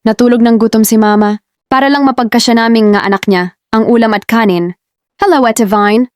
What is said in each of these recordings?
Natulog ng gutom si Mama para lang mapagkasya naming nga anak niya, ang ulam at kanin. Hello, Ate Vine.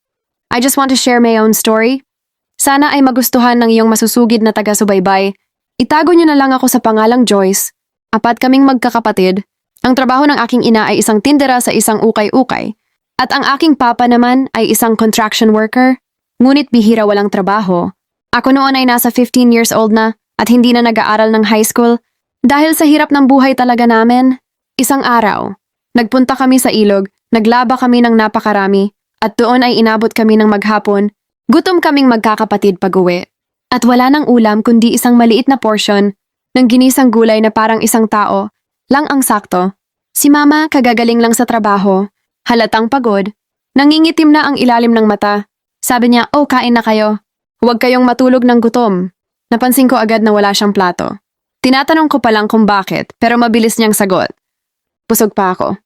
I just want to share my own story. Sana ay magustuhan ng iyong masusugid na taga-subaybay. Itago niyo na lang ako sa pangalang Joyce. Apat kaming magkakapatid. Ang trabaho ng aking ina ay isang tindera sa isang ukay-ukay. At ang aking papa naman ay isang construction worker. Ngunit bihira walang trabaho. Ako noon ay nasa 15 years old na at hindi na nag-aaral ng high school. Dahil sa hirap ng buhay talaga namin. Isang araw, nagpunta kami sa ilog, naglaba kami ng napakarami, at doon ay inabot kami ng maghapon. Gutom kaming magkakapatid pag-uwi. At wala nang ulam kundi isang maliit na portion ng ginisang gulay na parang isang tao lang ang sakto. Si Mama kagagaling lang sa trabaho, halatang pagod, nangingitim na ang ilalim ng mata. Sabi niya, "Oh, kain na kayo. Huwag kayong matulog ng gutom." Napansin ko agad na wala siyang plato. Tinatanong ko pa lang kung bakit, pero mabilis niyang sagot. Pusog pa ako.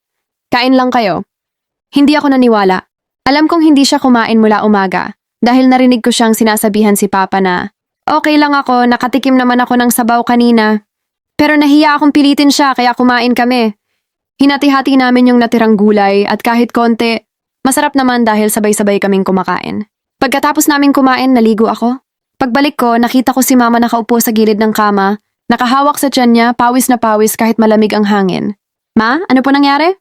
"Kain lang kayo." Hindi ako naniwala. Alam kong hindi siya kumain mula umaga dahil narinig ko siyang sinasabihan si Papa na, "Okay lang ako, nakatikim naman ako ng sabaw kanina." Pero nahiya akong pilitin siya kaya kumain kami. Hinati-hati namin yung natirang gulay at kahit konti, masarap naman dahil sabay-sabay kaming kumakain. Pagkatapos namin kumain, naligo ako. Pagbalik ko, nakita ko si Mama nakaupo sa gilid ng kama, nakahawak sa tiyan niya, pawis na pawis kahit malamig ang hangin. "Ma, ano po nangyari?"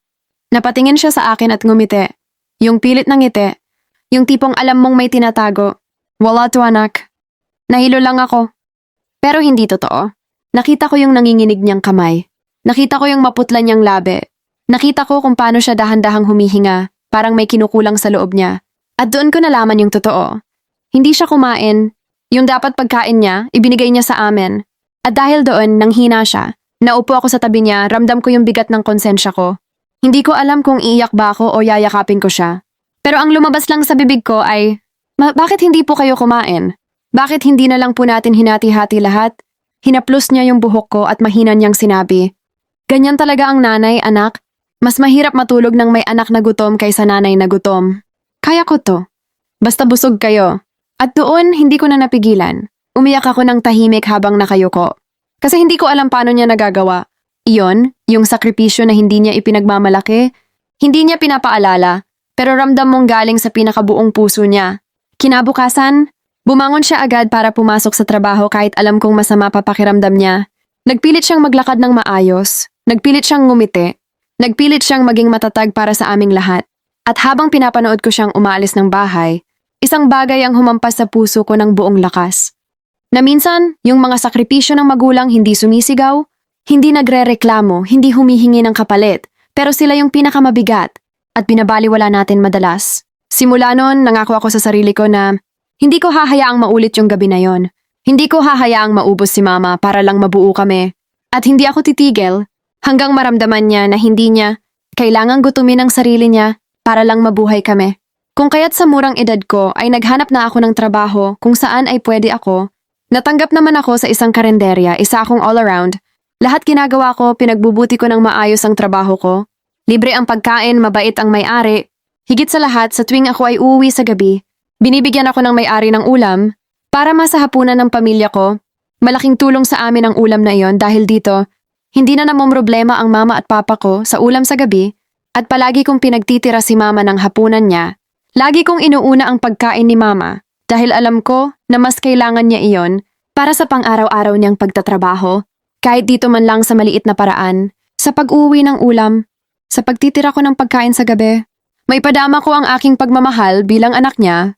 Napatingin siya sa akin at ngumiti. Yung pilit ng ngiti. Yung tipong alam mong may tinatago. "Wala to, anak." Nahilo lang ako. Pero hindi totoo. Nakita ko yung nanginginig niyang kamay. Nakita ko yung maputla niyang labi. Nakita ko kung paano siya dahan-dahang humihinga, parang may kinukulang sa loob niya. At doon ko nalaman yung totoo. Hindi siya kumain. Yung dapat pagkain niya, ibinigay niya sa amin. At dahil doon, nanghina siya. Naupo ako sa tabi niya, ramdam ko yung bigat ng konsensya ko. Hindi ko alam kung iiyak ba ako o yayakapin ko siya. Pero ang lumabas lang sa bibig ko ay, bakit hindi po kayo kumain? Bakit hindi na lang po natin hinati-hati lahat?" Hinaplos niya yung buhok ko at mahina niyang sinabi, "Ganyan talaga ang nanay, anak. Mas mahirap matulog ng may anak na gutom kaysa nanay na gutom. Kaya ko to. Basta busog kayo." At doon, hindi ko na napigilan. Umiyak ako ng tahimik habang nakayuko. Kasi hindi ko alam paano niya nagagawa. Iyon, yung sakripisyo na hindi niya ipinagmamalaki, hindi niya pinapaalala, pero ramdam mong galing sa pinakabuong puso niya. Kinabukasan, bumangon siya agad para pumasok sa trabaho kahit alam kong masama papakiramdam niya. Nagpilit siyang maglakad ng maayos, nagpilit siyang ngumiti, nagpilit siyang maging matatag para sa aming lahat. At habang pinapanood ko siyang umaalis ng bahay, isang bagay ang humampas sa puso ko ng buong lakas. Na minsan, yung mga sakripisyo ng magulang hindi sumisigaw, hindi nagrereklamo, hindi humihingi ng kapalit, pero sila yung pinakamabigat at binabaliwala natin madalas. Simula noon, nangako ako sa sarili ko na hindi ko hahayaang maulit yung gabi na yon. Hindi ko hahayaang maubos si Mama para lang mabuo kami. At hindi ako titigil hanggang maramdaman niya na hindi niya kailangang gutumin ang sarili niya para lang mabuhay kami. Kung kaya't sa murang edad ko ay naghanap na ako ng trabaho kung saan ay pwede ako. Natanggap naman ako sa isang karenderya, isa akong all-around. Lahat ginagawa ko, pinagbubuti ko ng maayos ang trabaho ko. Libre ang pagkain, mabait ang may-ari. Higit sa lahat, sa tuwing ako ay uuwi sa gabi, binibigyan ako ng may-ari ng ulam para masahapunan ng pamilya ko. Malaking tulong sa amin ang ulam na iyon dahil dito, hindi na namomroblema ang mama at papa ko sa ulam sa gabi at palagi kong pinagtitira si Mama ng hapunan niya. Lagi kong inuuna ang pagkain ni Mama dahil alam ko na mas kailangan niya iyon para sa pang-araw-araw niyang pagtatrabaho. Kahit dito man lang sa maliit na paraan, sa pag-uwi ng ulam, sa pagtitira ko ng pagkain sa gabi, may padama ko ang aking pagmamahal bilang anak niya